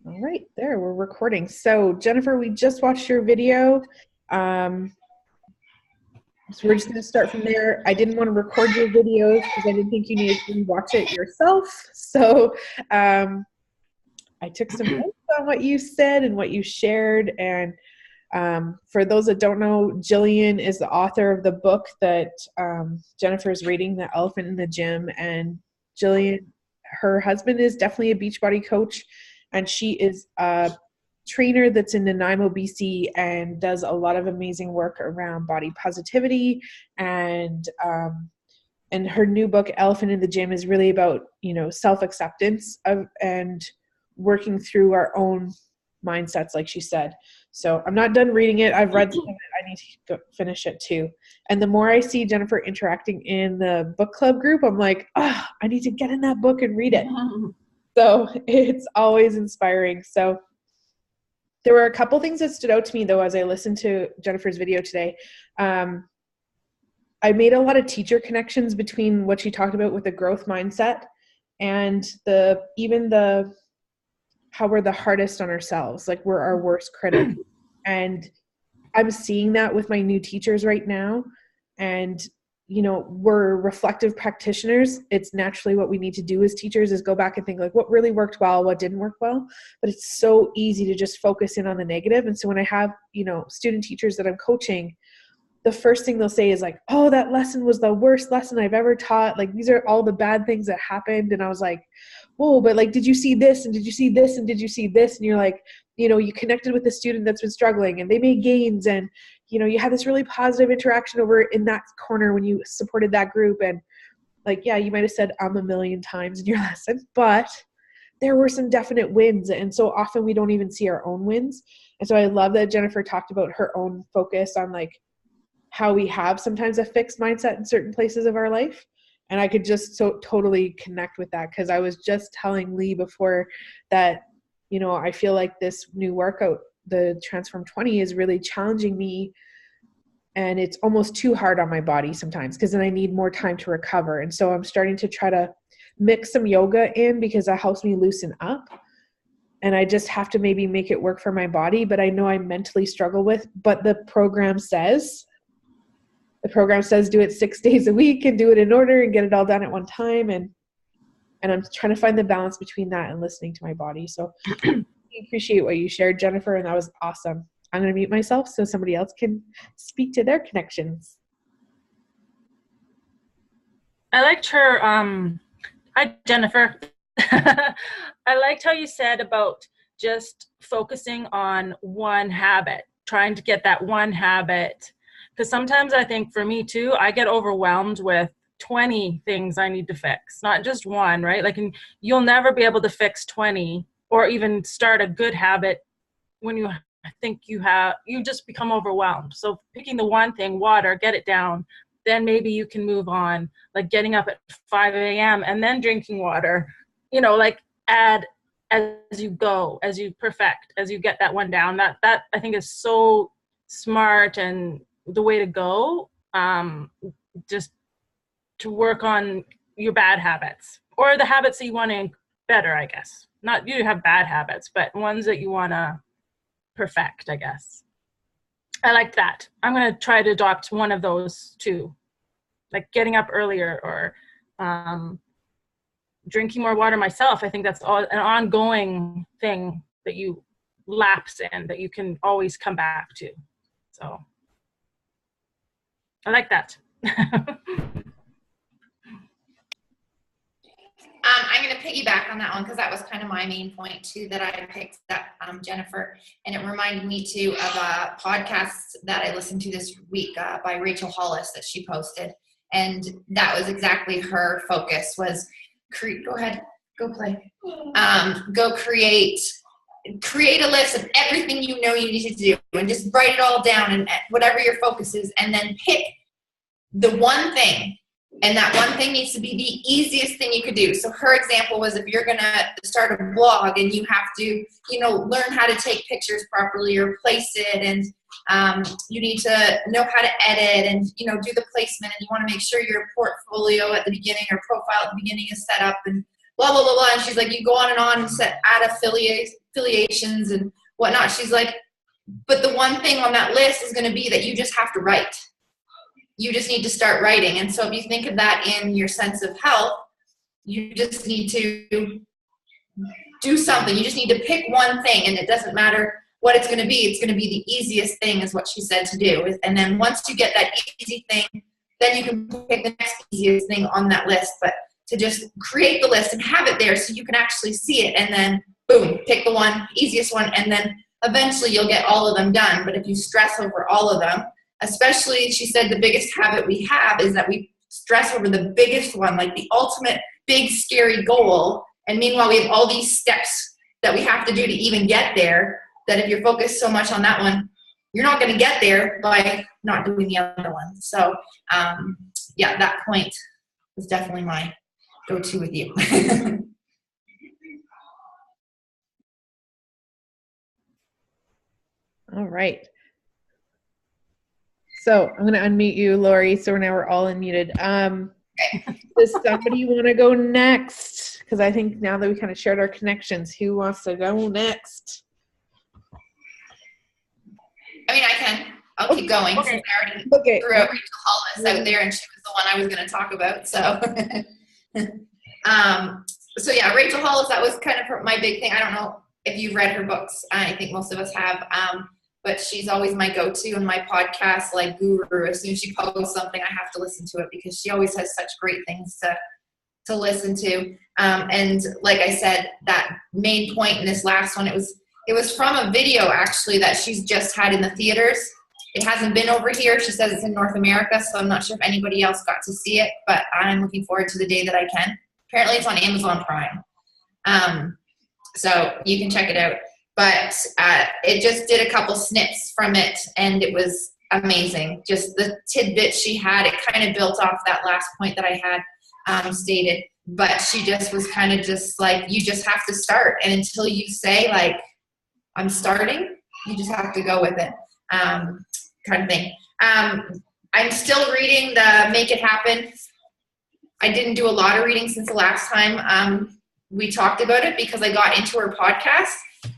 All right, there, we're recording. So Jennifer, we just watched your video. So we're just going to start from there. I didn't want to record your videos because I didn't think you needed to watch it yourself. So I took some notes on what you said and what you shared. And for those that don't know, Jillian is the author of the book that Jennifer is reading, The Elephant in the Gym. And Jillian, her husband is definitely a Beachbody coach, and she is a trainer that's in Nanaimo, BC, and does a lot of amazing work around body positivity. And her new book, Elephant in the Gym, is really about, self-acceptance and working through our own mindsets, like she said. So I'm not done reading it. I've read some of it. I need to go finish it too. And the more I see Jennifer interacting in the book club group, I'm like, I need to get in that book and read it. So it's always inspiring. So there were a couple things that stood out to me, though, as I listened to Jennifer's video today. I made a lot of teacher connections between what she talked about with the growth mindset and how we're the hardest on ourselves, like we're our worst critic. And I'm seeing that with my new teachers right now. And, we're reflective practitioners. It's naturally what we need to do as teachers is go back and think like what really worked well, what didn't work well. But it's so easy to just focus in on the negative. And so when I have, student teachers that I'm coaching, the first thing they'll say is like, oh, that lesson was the worst lesson I've ever taught. Like, these are all the bad things that happened. And I was like, whoa, but like, did you see this? And did you see this? And did you see this? And you're like, you connected with a student that's been struggling and they made gains. And, you had this really positive interaction over in that corner when you supported that group. And like, yeah, you might've said a million times in your lesson, but there were some definite wins. And so often we don't even see our own wins. And so I love that Jennifer talked about her own focus on like, how we have sometimes a fixed mindset in certain places of our life. And I could just so totally connect with that, because I was just telling Lee before that, I feel like this new workout, the Transform 20, is really challenging me. And it's almost too hard on my body sometimes, because then I need more time to recover. And so I'm starting to try to mix some yoga in, because that helps me loosen up. And I just have to maybe make it work for my body. But I know I mentally struggle with, but the program says do it 6 days a week and do it in order and get it all done at one time. And I'm trying to find the balance between that and listening to my body. So I appreciate what you shared, Jennifer. And that was awesome. I'm going to mute myself so somebody else can speak to their connections. I liked her. Hi, Jennifer. I liked how you said about just focusing on one habit, trying to get that one habit. Because sometimes I think for me too, I get overwhelmed with 20 things I need to fix, not just one, right? Like, and you'll never be able to fix 20 or even start a good habit when you think you just become overwhelmed. So picking the one thing, water, get it down, then maybe you can move on, like getting up at 5 a.m. and then drinking water, like add as you go, as you perfect, as you get that one down. That I think is so smart and the way to go, just to work on your bad habits or the habits that you want to better, I guess. Not you have bad habits, but ones that you want to perfect, I guess. I like that. I'm going to try to adopt one of those too, like getting up earlier or drinking more water myself. I think that's an ongoing thing that you lapse in, that you can always come back to. So I like that. I'm going to piggyback on that one because that was kind of my main point too that I picked up, Jennifer, and it reminded me too of a podcast that I listened to this week by Rachel Hollis that she posted, and that was exactly her focus was go ahead, go play, go create a list of everything you need to do and just write it all down and whatever your focus is, and then pick the one thing. And that one thing needs to be the easiest thing you could do. So her example was if you're going to start a blog and you have to, learn how to take pictures properly or place it, and you need to know how to edit and, do the placement, and you want to make sure your portfolio at the beginning or profile at the beginning is set up and blah, blah, blah, blah. And she's like, you go on and add affiliations and whatnot. She's like, but the one thing on that list is going to be that you just have to write. You just need to start writing. And so if you think of that in your sense of health, you just need to do something. You just need to pick one thing, and it doesn't matter what it's going to be. It's going to be the easiest thing is what she said to do. And then once you get that easy thing, then you can pick the next easiest thing on that list. But to just create the list and have it there so you can actually see it, and then boom, pick the one, easiest one, and then eventually you'll get all of them done. But if you stress over all of them, especially, she said the biggest habit we have is that we stress over the biggest one, like the ultimate big scary goal. And meanwhile, we have all these steps that we have to do to even get there, that if you're focused so much on that one, you're not going to get there by not doing the other one. So yeah, that point was definitely my go-to with you. All right. So I'm going to unmute you, Lori. So now we're all unmuted. Does somebody want to go next? Because I think now that we kind of shared our connections, who wants to go next? I mean, I can. I'll keep going. Okay. Since I already threw out Rachel Hollis out there, and she was the one I was going to talk about. So, so yeah, Rachel Hollis, that was kind of my big thing. I don't know if you've read her books. I think most of us have. But she's always my go-to and my podcast, like guru. As soon as she posts something, I have to listen to it because she always has such great things to listen to. And like I said, that main point in this last one, it was from a video actually that she's just had in the theaters. It hasn't been over here. She says it's in North America, so I'm not sure if anybody else got to see it, but I'm looking forward to the day that I can. Apparently it's on Amazon Prime. So you can check it out. But it just did a couple snips from it, and it was amazing. Just the tidbits she had, it kind of built off that last point that I had stated. But she just was kind of just like, you just have to start. And until you say, like, I'm starting, you just have to go with it kind of thing. I'm still reading the Make It Happen. I didn't do a lot of reading since the last time we talked about it because I got into her podcast.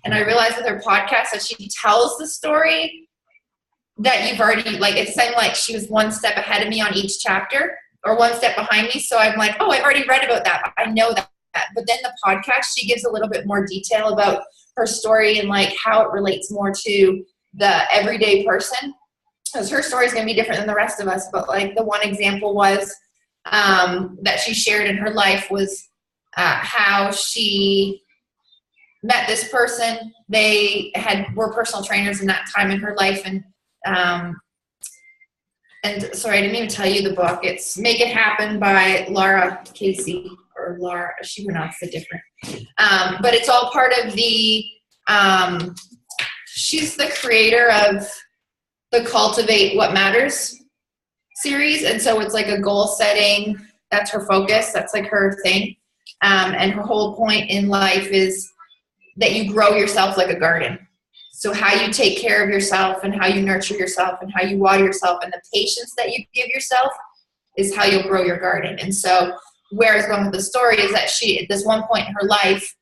And I realized with her podcast that she tells the story that you've already, like, it seemed like she was one step ahead of me on each chapter or one step behind me. So I'm like, oh, I've already read about that. I know that. But then the podcast, she gives a little bit more detail about her story and like how it relates more to the everyday person. Because her story is going to be different than the rest of us. But like the one example was that she shared in her life was how she met this person. They were personal trainers in that time in her life, and sorry, I didn't even tell you the book. It's Make It Happen by Lara Casey, or Laura. She pronounced it different, but it's all part of the. She's the creator of the Cultivate What Matters series, and so it's like a goal setting. That's her focus. That's like her thing, and her whole point in life is that you grow yourself like a garden. So how you take care of yourself and how you nurture yourself and how you water yourself and the patience that you give yourself is how you'll grow your garden. And so where I was going with the story is that she, at this one point in her life,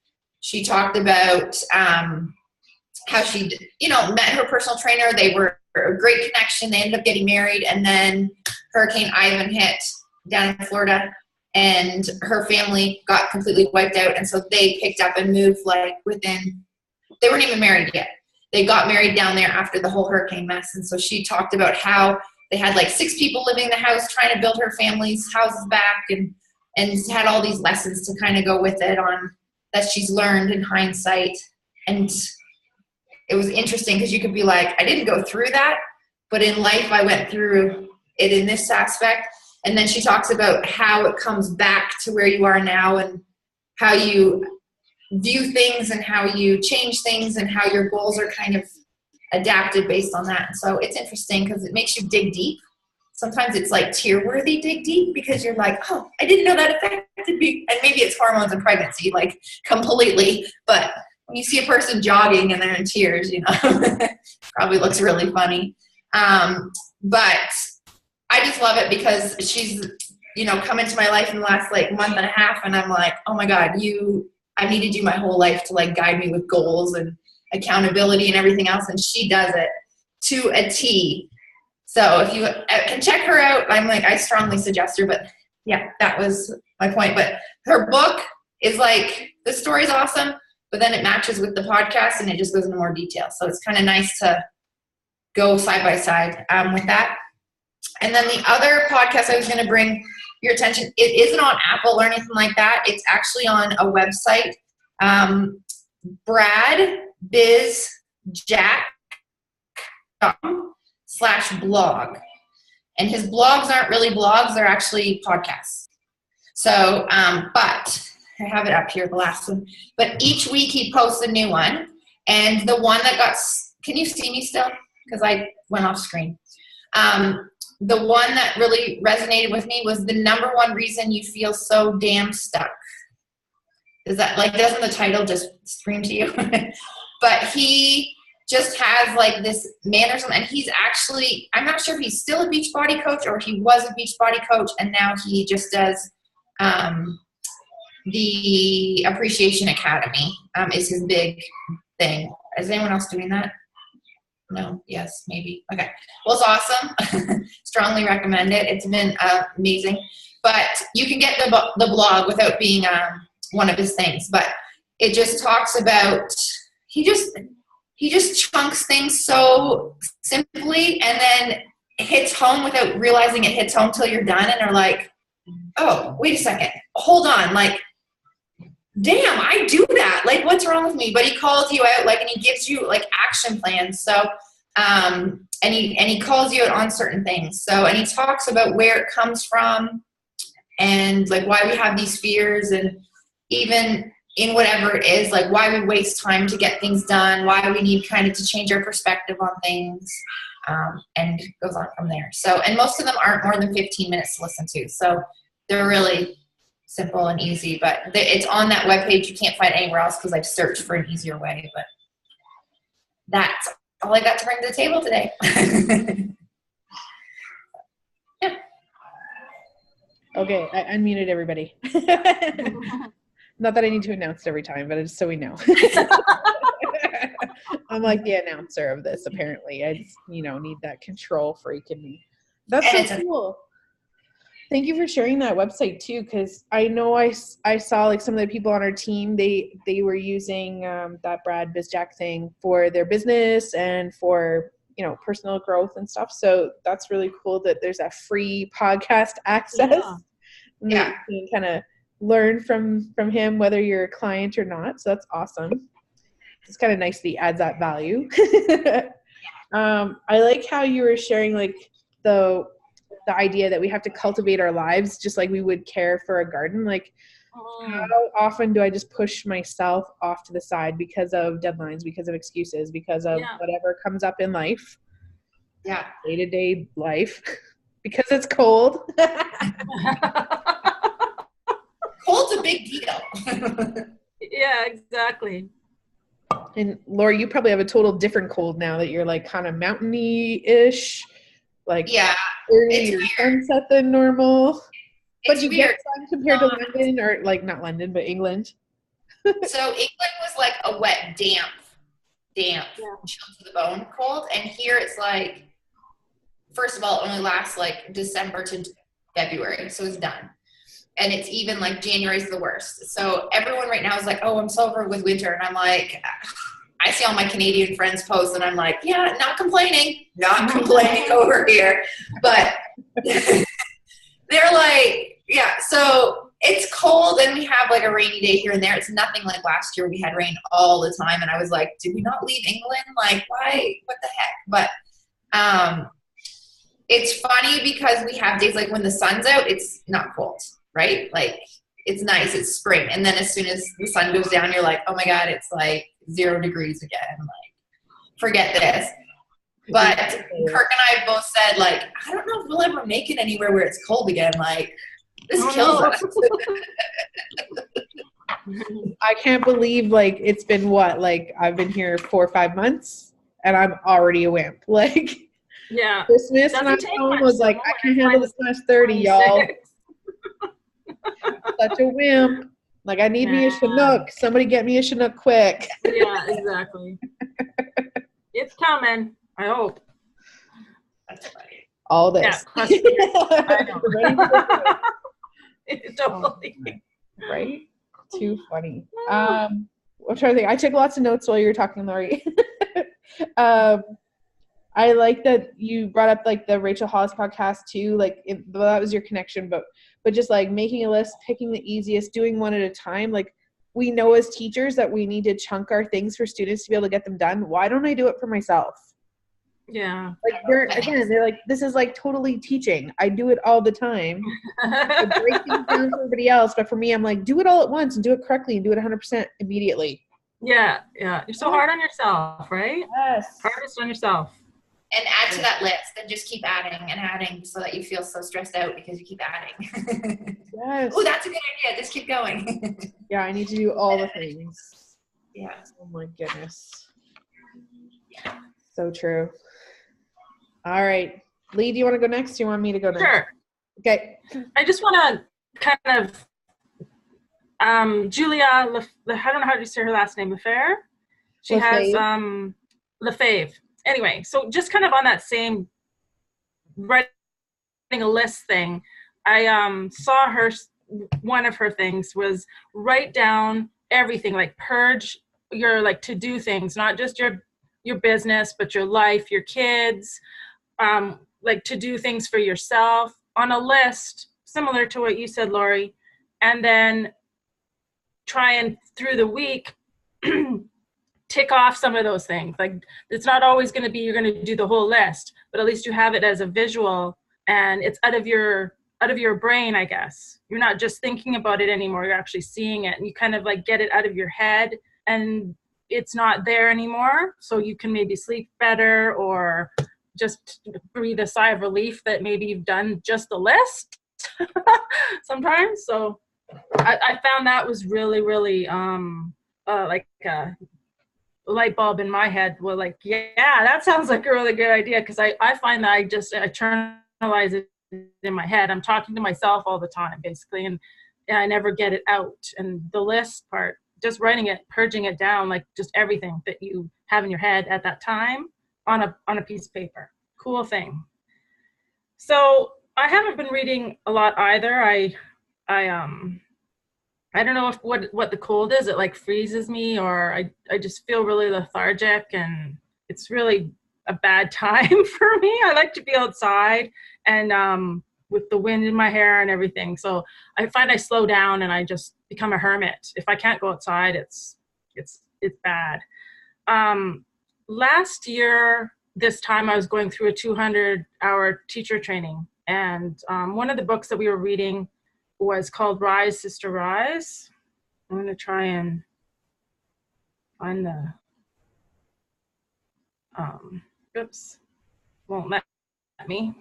she talked about how she, met her personal trainer. They were a great connection. They ended up getting married, and then Hurricane Ivan hit down in Florida, and her family got completely wiped out. And so they picked up and moved like they weren't even married yet. They got married down there after the whole hurricane mess. And so she talked about how they had like 6 people living in the house trying to build her family's houses back, and had all these lessons to kind of go with it on that she's learned in hindsight. And it was interesting because you could be like, I didn't go through that, but in life I went through it in this aspect. And then she talks about how it comes back to where you are now and how you view things and how you change things and how your goals are kind of adapted based on that. So it's interesting because it makes you dig deep. Sometimes it's like tear-worthy dig deep because you're like, oh, I didn't know that affected me. And maybe it's hormones and pregnancy, like completely. But when you see a person jogging and they're in tears, probably looks really funny. But I just love it because she's come into my life in the last like month and a half, and I'm like, oh my God, I needed you my whole life to like guide me with goals and accountability and everything else, and she does it to a T. So if you can check her out, I strongly suggest her. But yeah, that was my point. But her book is like, the story's awesome, but then it matches with the podcast and it just goes into more detail. So it's kind of nice to go side by side with that. And then the other podcast I was going to bring your attention, it isn't on Apple or anything like that. It's actually on a website, bradbizjack.com/blog. And his blogs aren't really blogs, they're actually podcasts. So, but I have it up here, the last one. But each week he posts a new one. And the one that can you see me still? Because I went off screen. The one that really resonated with me was the number one reason you feel so damn stuck. Is that like, doesn't the title just scream to you? But he just has like this mannerism, and he's actually, I'm not sure if he's still a Beachbody coach or he was a Beachbody coach, and now he just does the Appreciation Academy is his big thing. Is anyone else doing that? No? Yes? Maybe? Okay. Well, it's awesome. Strongly recommend it. It's been amazing. But you can get the blog without being one of his things. But it just talks about, he just chunks things so simply and then hits home without realizing it hits home till you're done and are like, oh, wait a second. Hold on. Like, damn, I do that. Like, what's wrong with me? But he calls you out, like, and he gives you like action plans. So, and he calls you out on certain things. So, and he talks about where it comes from and like why we have these fears, and even in whatever it is, like why we waste time to get things done, why we need kind of to change our perspective on things, and goes on from there. So, and most of them aren't more than 15 minutes to listen to. So they're really simple and easy, but it's on that webpage. You can't find it anywhere else because I've searched for an easier way, but that's all I got to bring to the table today. Yeah. Okay, I unmuted everybody. Not that I need to announce it every time, but just so we know. I'm like the announcer of this, apparently. I just, need that control freak in me. That's so cool. Thank you for sharing that website too, because I know I saw like some of the people on our team, they were using that Brad Bizjack thing for their business and for personal growth and stuff. So that's really cool that there's a free podcast access. Yeah. You can kind of learn from him whether you're a client or not. So that's awesome. It's kind of nice that he adds that value. I like how you were sharing like the idea that we have to cultivate our lives just like we would care for a garden. Like how often do I just push myself off to the side because of deadlines, because of excuses, because of whatever comes up in life, day-to-day life, because it's cold. Cold's a big deal. Yeah, exactly. And Laura, you probably have a total different cold now that you're like kind of mountainy-ish, like earlier sunset than normal. But you get sun compared to London, or like not London, but England. So England was like a wet, damp, chill to the bone cold. And here it's like, first of all, it only lasts like December to February. So it's done. And it's even like January's the worst. So everyone right now is like, oh, I'm so over with winter. And I'm like, I see all my Canadian friends post and I'm like, yeah, not complaining over here. But they're like, yeah, so it's cold and we have like a rainy day here and there. It's nothing like last year. We had rain all the time. And I was like, did we not leave England? Like, why? What the heck? But it's funny because we have days like when the sun's out, it's not cold, right? Like it's nice. It's spring. And then as soon as the sun goes down, you're like, oh my God, it's like 0 degrees again. Like, forget this. But Kirk and I both said, like, I don't know if we'll ever make it anywhere where it's cold again. Like, this kills us. I can't believe, like, it's been what? Like, I've been here 4 or 5 months, and I'm already a wimp. Like, yeah. Christmas, and I was like, I can handle this past 30, y'all. Such a wimp. Like, I need me a Chinook. Somebody get me a Chinook quick. Yeah, exactly. It's coming, I hope. That's funny. All this. Yeah, I know. Ready for this. Totally. Right? Too funny. I'm trying to think. I took lots of notes while you were talking, Lori. I like that you brought up like the Rachel Hollis podcast too. Like, well, that was your connection, but just like making a list, picking the easiest, doing one at a time. Like, we know as teachers that we need to chunk our things for students to be able to get them done. Why don't I do it for myself? Yeah. Like, they're like, this is like totally teaching. I do it all the time. I break things down for everybody else, but for me, I'm like, do it all at once and do it correctly and do it 100% immediately. Yeah. You're so hard on yourself, right? Yes. Hardest on yourself. And add to that list and just keep adding and adding so that you feel so stressed out because you keep adding. Yes. Oh, that's a good idea. Just keep going. Yeah, I need to do all the things. Yeah. Oh my goodness. So true. All right. Lee, do you want to go next? Do you want me to go next? Sure. Okay. I just want to kind of, Julia, I don't know how to say her last name, Lefebvre? She has, Lefebvre. Anyway, so just kind of on that same writing a list thing, I saw her, one of her things was write down everything, like purge your like to-do things, not just your business, but your life, your kids, like to do things for yourself on a list, similar to what you said, Lori, and then try and through the week tick off some of those things. Like, it's not always going to be you're going to do the whole list, but at least you have it as a visual and it's out of your brain, I guess. You're not just thinking about it anymore, you're actually seeing it, and you kind of like get it out of your head and it's not there anymore, so you can maybe sleep better or just breathe a sigh of relief that maybe you've done just the list sometimes. So I found that was really, really like a light bulb in my head. Well, like, yeah, that sounds like a really good idea, because I find that I internalize it in my head. I'm talking to myself all the time, basically, and I never get it out. And the list part, just writing it, purging it down, like just everything that you have in your head at that time on a piece of paper. Cool thing. So I haven't been reading a lot either. I don't know if what the cold is. It like freezes me, or I just feel really lethargic, and it's really a bad time for me. I like to be outside and with the wind in my hair and everything. So I find I slow down and I just become a hermit. If I can't go outside, it's bad. Last year, this time I was going through a 200-hour teacher training, and one of the books that we were reading was called Rise, Sister, Rise. I'm going to try and find the, oops, won't let me.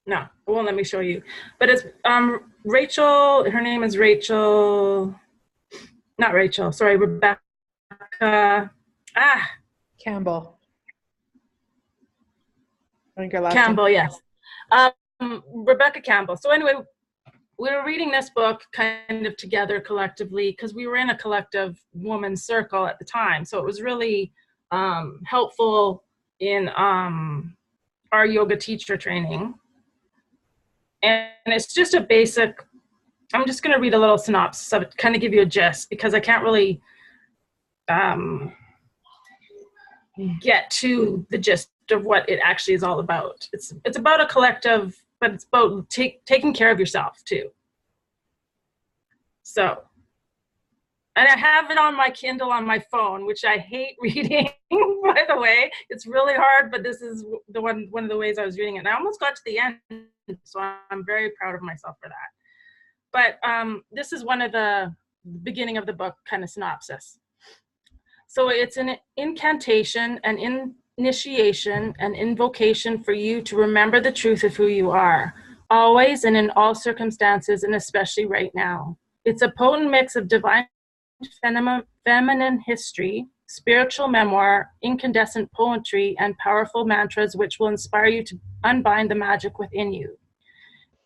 No, it won't let me show you. But it's Rachel, her name is Rachel, not Rachel, sorry, Rebecca, Campbell. I think your last Campbell, name. yes. Rebecca Campbell. So anyway, we were reading this book kind of together collectively, because we were in a collective women's circle at the time. So it was really helpful in our yoga teacher training. And it's just a basic, I'm just going to read a little synopsis of it, kind of give you a gist, because I can't really get to the gist of what it actually is all about. It's about a collective, but it's about taking care of yourself too. So, and I have it on my Kindle on my phone, which I hate reading, by the way. It's really hard, but this is one of the ways I was reading it. And I almost got to the end, so I'm very proud of myself for that. But this is one of the beginning of the book kind of synopsis. So it's an incantation, an initiation, an invocation for you to remember the truth of who you are, always and in all circumstances, and especially right now. It's a potent mix of divine feminine history, spiritual memoir, incandescent poetry, and powerful mantras which will inspire you to unbind the magic within you.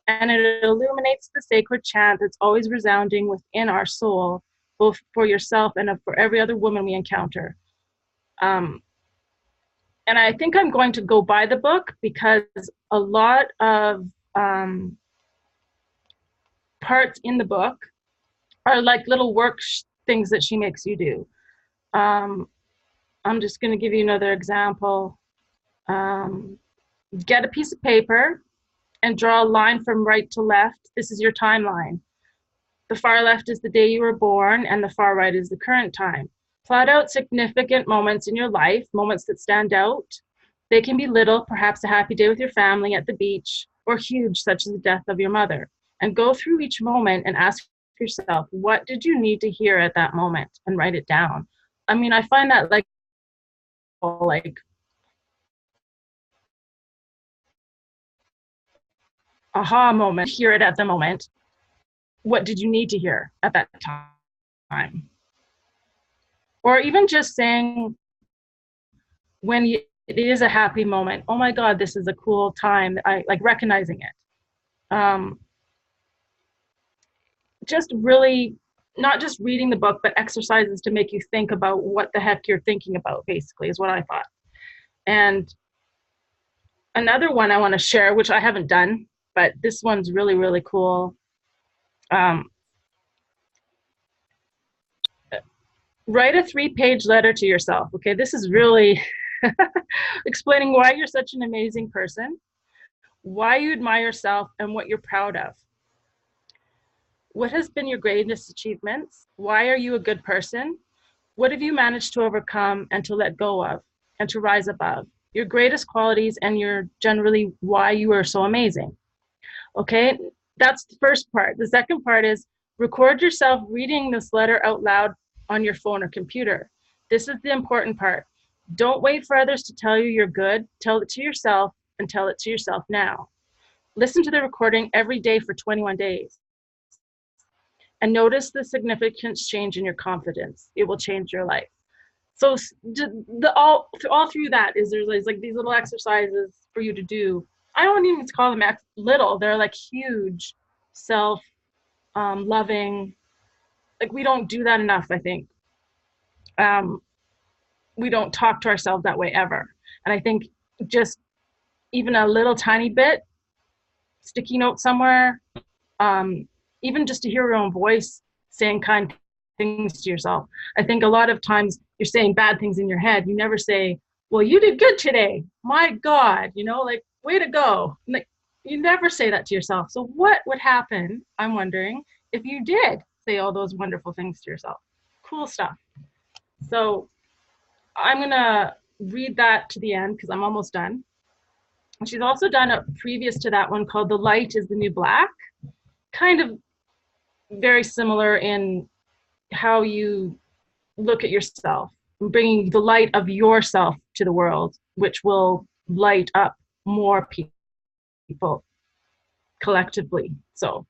and it illuminates the sacred chant that's always resounding within our soul, both for yourself and for every other woman we encounter. And I think I'm going to go buy the book because a lot of parts in the book are like little work things that she makes you do. I'm just going to give you another example. Get a piece of paper and draw a line from right to left. This is your timeline. The far left is the day you were born, and the far right is the current time. Plot out significant moments in your life, moments that stand out. They can be little, perhaps a happy day with your family at the beach, or huge, such as the death of your mother. And go through each moment and ask yourself, what did you need to hear at that moment? And write it down. I mean, I find that like aha moment, hear it at the moment. What did you need to hear at that time? Or even just saying when it is a happy moment, oh my God, this is a cool time. I like recognizing it. Just really not just reading the book, but exercises to make you think about what the heck you're thinking about, basically, is what I thought. And another one I want to share, which I haven't done, but this one's really, really cool. Write a 3-page letter to yourself. Okay, this is really explaining why you're such an amazing person, why you admire yourself, and what you're proud of. What has been your greatest achievements? Why are you a good person? What have you managed to overcome and to let go of and to rise above? Your greatest qualities and your generally why you are so amazing. Okay, that's the first part. The second part is record yourself reading this letter out loud on your phone or computer. This is the important part. Don't wait for others to tell you you're good. Tell it to yourself, and tell it to yourself now. Listen to the recording every day for 21 days. And notice the significant change in your confidence. It will change your life. So all through that is there's like these little exercises for you to do. I don't even call them little. They're like huge, self-loving. Like we don't do that enough, I think. We don't talk to ourselves that way ever. And I think just even a little tiny bit, sticky note somewhere, even just to hear your own voice saying kind things to yourself. I think a lot of times you're saying bad things in your head. You never say, well, you did good today. My God, like, way to go. Like, you never say that to yourself. So what would happen, I'm wondering, if you did say all those wonderful things to yourself? Cool stuff. So I'm going to read that to the end because I'm almost done. She's also done a previous to that one called The Light is the New Black. Kind of very similar in how you look at yourself, bringing the light of yourself to the world, which will light up more people collectively. So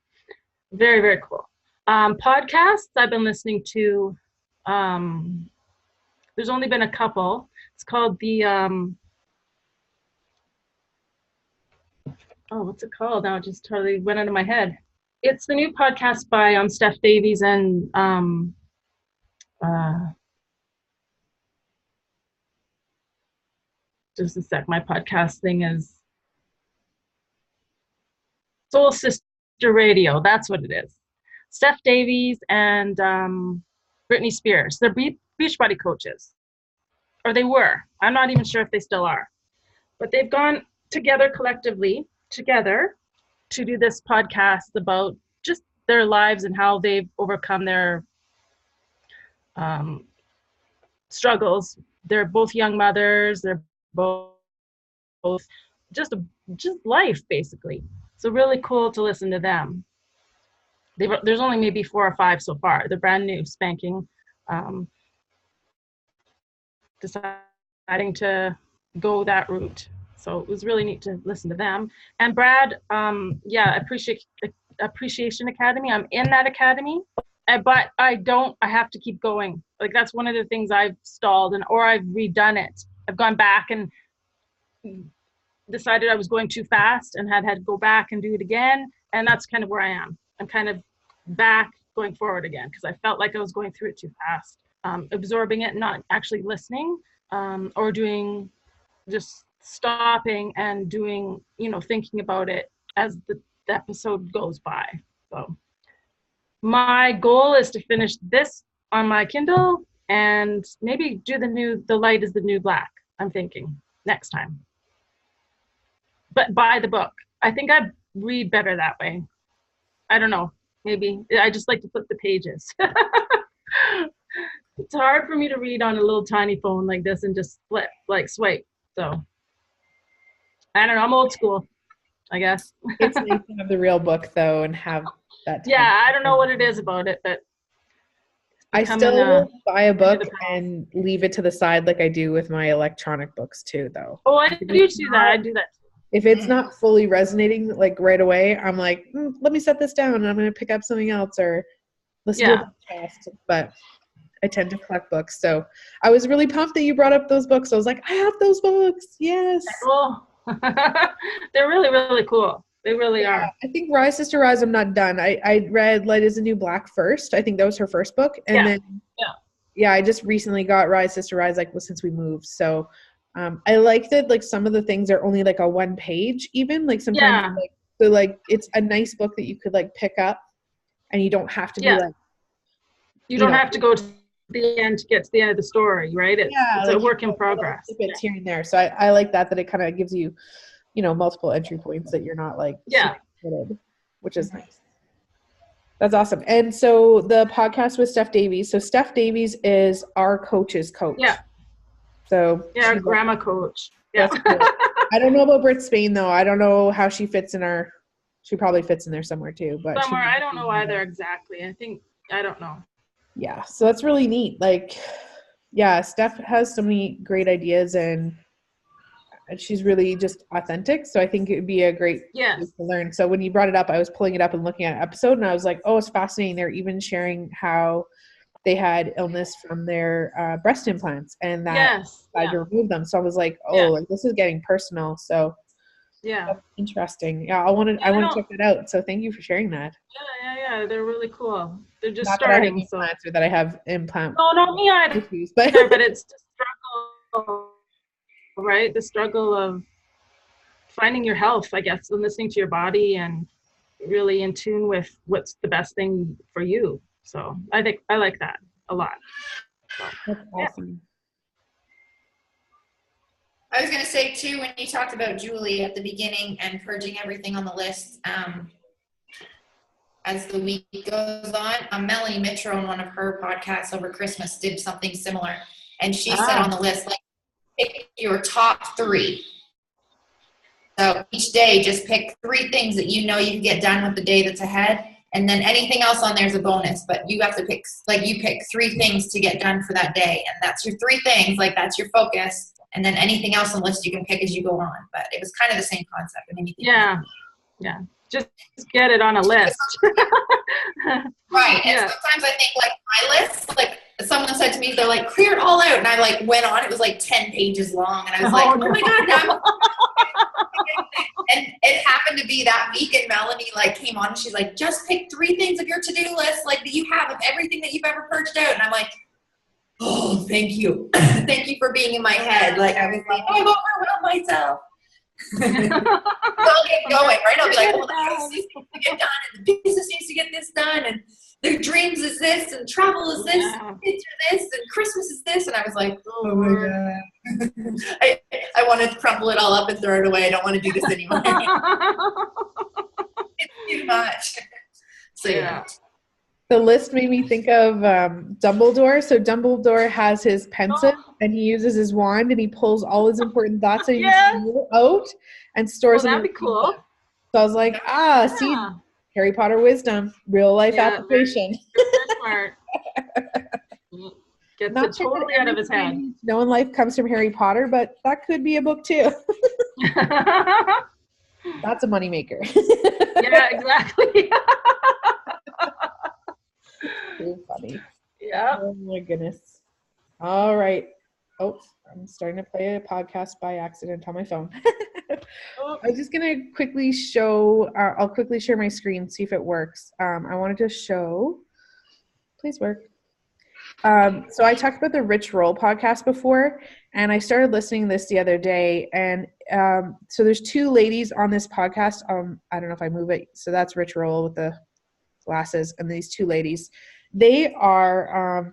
very, very cool. Podcasts I've been listening to, there's only been a couple. It's called what's it called now? It just totally went out of my head. It's the new podcast by Steph Davies and just a sec, my podcast thing is Soul Sister Radio. That's what it is. Steph Davies and Britney Spears. They're Beachbody coaches. Or they were. I'm not even sure if they still are. But they've gone together collectively, to do this podcast about just their lives and how they've overcome their struggles. They're both young mothers. They're both just life, basically. So really cool to listen to them. There's only maybe 4 or 5 so far. They're brand new, spanking. Deciding to go that route. So it was really neat to listen to them. And Brad, Appreciation Academy. I'm in that academy, but I have to keep going. Like that's one of the things I've stalled or I've redone it. I've gone back and decided I was going too fast and had to go back and do it again. And that's kind of where I am. I'm kind of back going forward again because I felt like I was going through it too fast, absorbing it, not actually listening, or doing, just stopping and doing, thinking about it as the episode goes by. So my goal is to finish this on my Kindle and maybe do The Light is the New Black, I'm thinking, next time. But buy the book. I think I read better that way. I don't know. Maybe. I just like to flip the pages. It's hard for me to read on a little tiny phone like this and just flip, like swipe. So I don't know. I'm old school, I guess. It's nice to have the real book though and have that. Yeah, I don't know what it is about it, but I still buy a book and leave it to the side like I do with my electronic books too, though. Oh, I do that. I do that. If it's not fully resonating like right away, I'm like, let me set this down and I'm going to pick up something else or listen to a podcast. But I tend to collect books. So I was really pumped that you brought up those books. I was like, I have those books. Yes. Cool. They're really, really cool. They really are. I think Rise, Sister, Rise, I'm not done. I read Light is the New Black first. I think that was her first book. And then, I just recently got Rise, Sister, Rise, since we moved. So I like that, like, some of the things are only, like, a one page even. Like, sometimes, it's a nice book that you could, like, pick up and you don't have to be, like. You don't have to go to the end to get to the end of the story, right? It's a work in progress. It's here and there. So I like that it kind of gives you, multiple entry points that you're not like, which is nice. That's awesome. And so the podcast with Steph Davies. So Steph Davies is our coach's coach. Yeah. So our grandma coach. Yeah. Cool. I don't know about Brit Spain though. I don't know how she fits in she probably fits in there somewhere too, but somewhere. I don't know either exactly. I don't know. Yeah. So that's really neat. Like, yeah, Steph has so many great ideas and she's really just authentic. So I think it would be a great to learn. So when you brought it up, I was pulling it up and looking at an episode and I was like, oh, it's fascinating. They're even sharing how they had illness from their breast implants and that had to remove them. So I was like, like, this is getting personal. So that's interesting. Yeah, I want to check that out. So thank you for sharing that. Yeah. They're really cool. They're just not starting. That I have implants or that I have implant. No, not me either. Issues, but it's the struggle, right? The struggle of finding your health, I guess, and listening to your body and really in tune with what's the best thing for you. So I think I like that a lot. So, that's awesome. I was going to say too, when you talked about Julie at the beginning and purging everything on the list, as the week goes on, Melanie Mitro on one of her podcasts over Christmas did something similar. And she said on the list, like, pick your top 3. So each day, just pick 3 things that you know you can get done with the day that's ahead. And then anything else on there is a bonus. But you have to pick, like, you pick 3 things to get done for that day. And that's your 3 things. Like, that's your focus. And then anything else on the list you can pick as you go on. But it was kind of the same concept. Yeah. Just get it on a list. Right. And sometimes I think, like, my list, like, someone said to me, they're like, clear it all out. And I, like, went on. It was, like, 10 pages long. And I was like, oh my God. Now and it happened to be that week. And Melanie, like, came on and she's like, just pick 3 things of your to-do list, like, that you have of everything that you've ever purged out. And I'm like, oh, thank you. Thank you for being in my head. Like, I was like, I've overwhelmed myself. So I'll get going, right? I'll be like, well, the house needs to get done, and the business needs to get this done, and their dreams is this, and travel is this, and kids are this, and Christmas is this. And I was like, oh my God. I want to crumple it all up and throw it away. I don't want to do this anymore. It's too much. So yeah. The list made me think of Dumbledore. So Dumbledore has his pensive and he uses his wand and he pulls all his important thoughts and out and stores them. That'd be cool. So I was like, see, Harry Potter wisdom, real life application. Smart. Gets it totally out of his head. Knowing life comes from Harry Potter, but that could be a book too. That's a moneymaker. Yeah, exactly. Too funny. Yeah. Oh my goodness. All right. Oh, I'm starting to play a podcast by accident on my phone. I'm just gonna quickly show. I'll quickly share my screen, see if it works. I wanted to show. Please work. So I talked about the Rich Roll podcast before, and I started listening to this the other day. And so there's two ladies on this podcast. I don't know if I move it. So that's Rich Roll with the glasses, and these two ladies. They are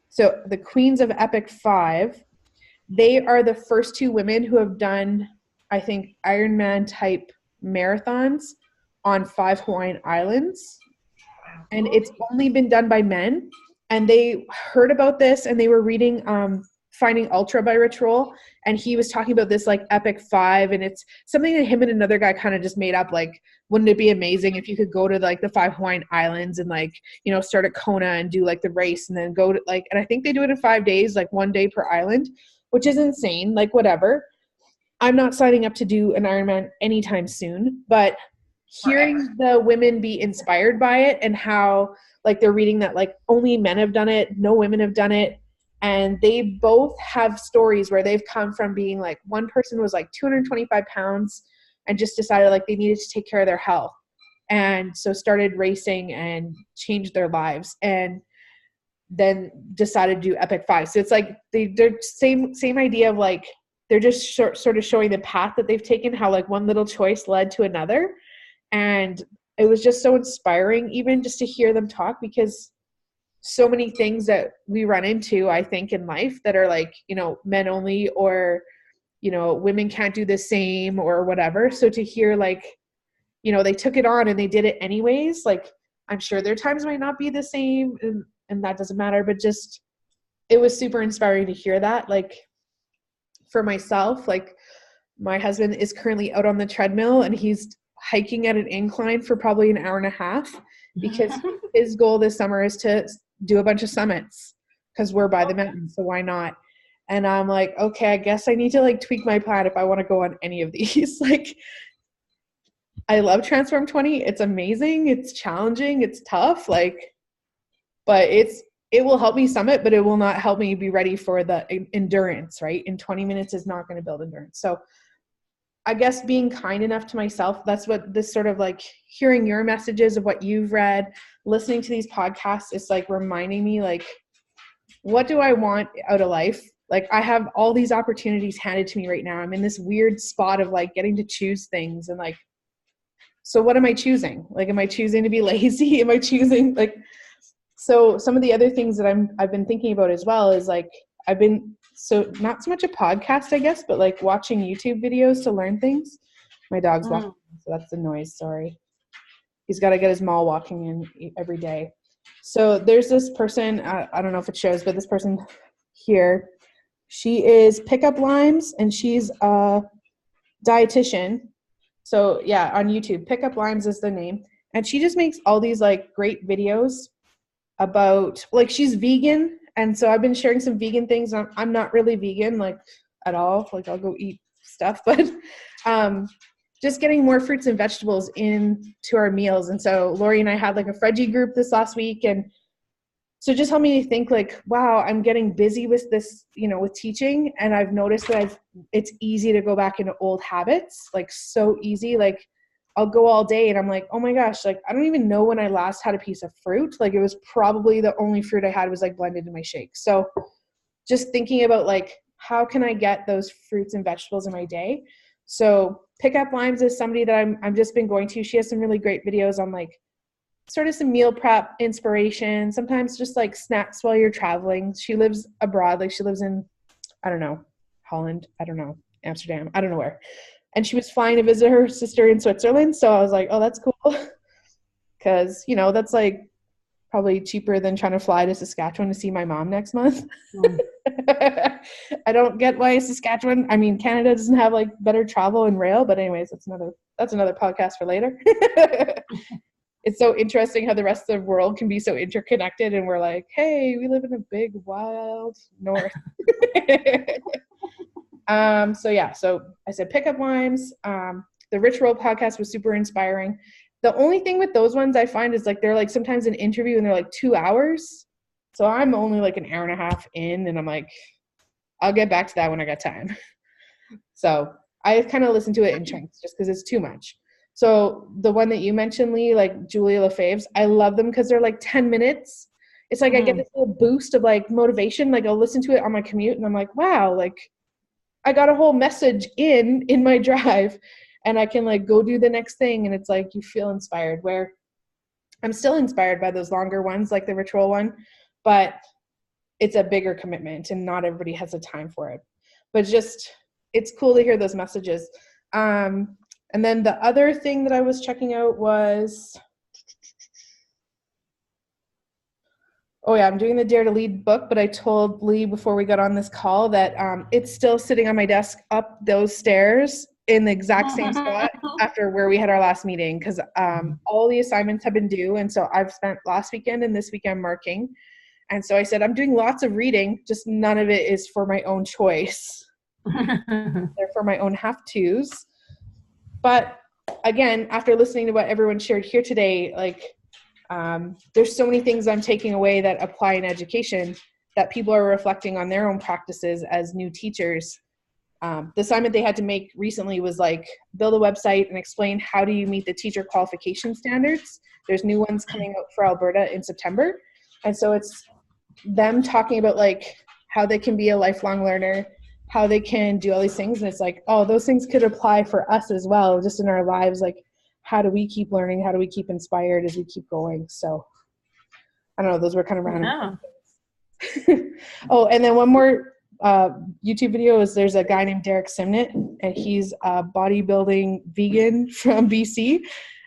so the Queens of Epic 5. They are the first two women who have done, I think, Ironman type marathons on 5 Hawaiian islands. And it's only been done by men. And they heard about this, and they were reading Finding Ultra by Rich Roll. And he was talking about this like Epic 5. And it's something that him and another guy kind of just made up. Like, wouldn't it be amazing if you could go to like the 5 Hawaiian islands and like, you know, start at Kona and do like the race and then go to like, and I think they do it in 5 days, like 1 day per island, which is insane, like whatever. I'm not signing up to do an Ironman anytime soon, but hearing the women be inspired by it and how like they're reading that like only men have done it, no women have done it. And they both have stories where they've come from being like, one person was like 225 pounds and just decided like they needed to take care of their health. And so started racing and changed their lives. And then decided to do Epic 5. So it's like they're same idea of like they're just sort of showing the path that they've taken, how like one little choice led to another. And it was just so inspiring even just to hear them talk, because so many things that we run into, I think, in life that are like, you know, men only, or, you know, women can't do the same or whatever. So to hear like, you know, they took it on and they did it anyways, like I'm sure their times might not be the same, and that doesn't matter, but just it was super inspiring to hear that. Like for myself, like my husband is currently out on the treadmill and he's hiking at an incline for probably an hour and a half, because his goal this summer is to do a bunch of summits because we're by the mountain, so why not? And I'm like, okay, I guess I need to like tweak my plan if I want to go on any of these. Like I love Transform 20. It's amazing. It's challenging. It's tough. Like, but it will help me summit, but it will not help me be ready for the endurance, right? In 20 minutes is not going to build endurance. So I guess being kind enough to myself, that's what this sort of like hearing your messages of what you've read, listening to these podcasts is like reminding me like, what do I want out of life? Like I have all these opportunities handed to me right now. I'm in this weird spot of like getting to choose things, and like, so what am I choosing? Like, am I choosing to be lazy? Am I choosing like, so some of the other things that I've been thinking about as well is like, I've been, so not so much a podcast, I guess, but like watching YouTube videos to learn things. My dog's walking, so that's the noise. Sorry. He's got to get his mall walking in every day. So there's this person, I don't know if it shows, but this person here, she is Pickup Limes, and she's a dietitian. So yeah, on YouTube, Pickup Limes is the name. And she just makes all these like great videos about, like, she's vegan. And so I've been sharing some vegan things. I'm not really vegan, like at all. Like I'll go eat stuff, but just getting more fruits and vegetables into our meals. And so Lori and I had like a Fredgie group this last week. And so just helped me think like, wow, I'm getting busy with this, you know, with teaching. And I've noticed that it's easy to go back into old habits, like so easy. Like I'll go all day and I'm like, oh my gosh, like I don't even know when I last had a piece of fruit. Like it was probably the only fruit I had was like blended in my shake. So just thinking about like, how can I get those fruits and vegetables in my day? So Pickup Limes is somebody that I'm just been going to. She has some really great videos on like sort of some meal prep inspiration, sometimes just like snacks while you're traveling. She lives abroad. Like she lives in, I don't know, Holland, I don't know, Amsterdam, I don't know where. And she was flying to visit her sister in Switzerland. So I was like, oh, that's cool. Because, you know, that's like probably cheaper than trying to fly to Saskatchewan to see my mom next month. I don't get why Saskatchewan, I mean, Canada doesn't have like better travel and rail, but anyways, that's another podcast for later. It's so interesting how the rest of the world can be so interconnected, and we're like, hey, we live in a big wild north. So yeah, so I said Pickup Limes. The Rich Roll podcast was super inspiring. The only thing with those ones I find is like they're like sometimes an interview and they're like 2 hours. So I'm only like an hour and a half in, and I'm like, I'll get back to that when I got time. So I kind of listen to it in chunks just because it's too much. So the one that you mentioned, Lee, like Julia Lefebvre's, I love them because they're like 10 minutes. It's like I get this little boost of like motivation. Like I'll listen to it on my commute and I'm like, wow, like I got a whole message in my drive, and I can like go do the next thing. And it's like you feel inspired, where I'm still inspired by those longer ones like the ritual one, but it's a bigger commitment and not everybody has the time for it. But just, it's cool to hear those messages. And then the other thing that I was checking out was, oh yeah, I'm doing the Dare to Lead book, but I told Lee before we got on this call that it's still sitting on my desk up those stairs in the exact same spot after where we had our last meeting, because all the assignments have been due. And so I've spent last weekend and this weekend marking. And so I said, I'm doing lots of reading, just none of it is for my own choice. They're for my own have-tos. But again, after listening to what everyone shared here today, like there's so many things I'm taking away that apply in education that people are reflecting on their own practices as new teachers. The assignment they had to make recently was like build a website and explain how do you meet the teacher qualification standards. There's new ones coming out for Alberta in September. And so it's them talking about like how they can be a lifelong learner, how they can do all these things. And it's like, oh, those things could apply for us as well, just in our lives. Like, how do we keep learning? How do we keep inspired as we keep going? So I don't know, those were kind of random. Oh, and then one more YouTube video is there's a guy named Derek Simnett, and he's a bodybuilding vegan from BC,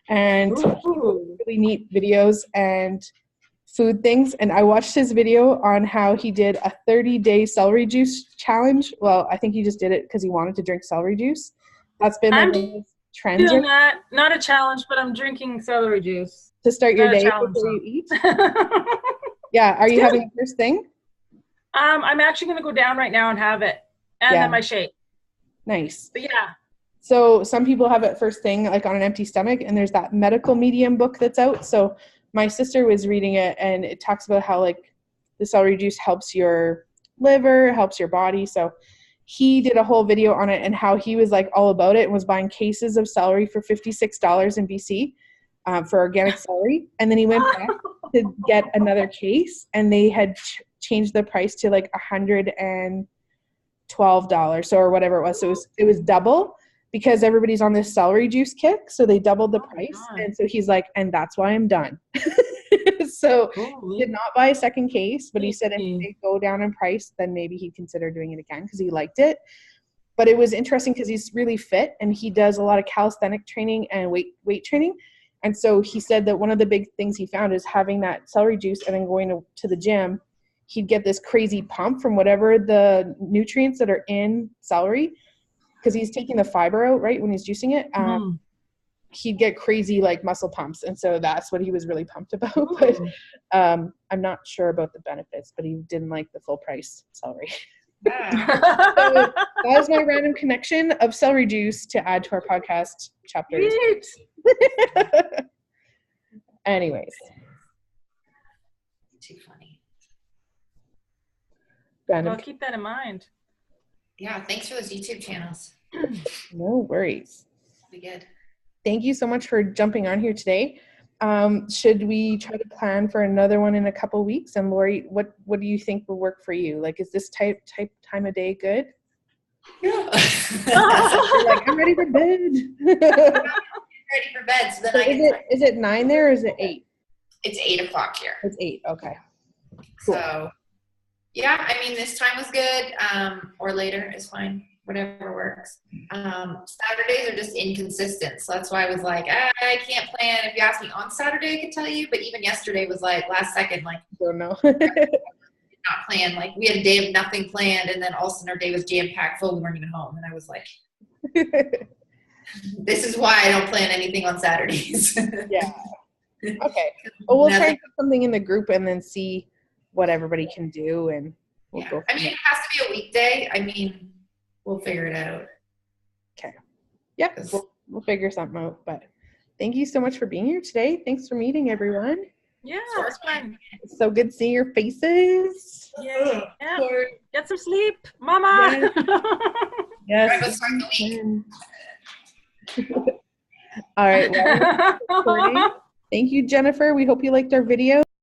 and really neat videos and food things. And I watched his video on how he did a 30-day celery juice challenge. Well, I think he just did it because he wanted to drink celery juice. That's been like a trend. Not a challenge, but I'm drinking celery juice to start your day before you eat. Yeah, are you having the first thing? I'm actually going to go down right now and have it, and then my shake. Nice. But yeah. So some people have it first thing, like on an empty stomach, and there's that medical medium book that's out. So my sister was reading it, and it talks about how like the celery juice helps your liver, helps your body. So he did a whole video on it and how he was like all about it and was buying cases of celery for $56 in BC for organic celery. And then he went back to get another case, and they had changed the price to like $112, so or whatever it was. So it was double, because everybody's on this celery juice kick. So they doubled the price. And so he's like, and that's why I'm done. So he did not buy a second case, but he said if they go down in price, then maybe he'd consider doing it again because he liked it. But it was interesting because he's really fit, and he does a lot of calisthenic training and weight training. And so he said that one of the big things he found is having that celery juice and then going to the gym, he'd get this crazy pump from whatever the nutrients that are in celery, because he's taking the fiber out, right, when he's juicing it. He'd get crazy like muscle pumps, and so that's what he was really pumped about. But I'm not sure about the benefits, but he didn't like the full price celery. So that was my random connection of celery juice to add to our podcast chapters. Anyways, too funny. I'll keep that in mind. Yeah, thanks for those YouTube channels. No worries. Be good. Thank you so much for jumping on here today. Should we try to plan for another one in a couple weeks? And Lori, what do you think will work for you? Like, is this type time of day good? Yeah. You're like, I'm ready for bed. Ready for bed. So then is it 9 there or is it 8? It's 8 o'clock here. It's 8. Okay. Cool. So yeah, I mean, this time was good. Or later is fine. Whatever works. Saturdays are just inconsistent. So that's why I was like, I can't plan. If you ask me on Saturday, I could tell you. But even yesterday was like last second, like, don't know. Not planned. Like we had a day of nothing planned, and then all of a sudden our day was jam-packed full. We weren't even home. And I was like, this is why I don't plan anything on Saturdays. Yeah. Okay. Well, we'll try and put something in the group and then see what everybody can do. And we'll go. I mean, it has to be a weekday. I mean, we'll figure it out. Okay. Yep. We'll figure something out. But thank you so much for being here today. Thanks for meeting everyone. Yeah, it was fun. It's so good seeing your faces. Yeah. Get some sleep, Mama. Right, Yes. let's start the week. All right. Well, thank you, Jennifer. We hope you liked our video.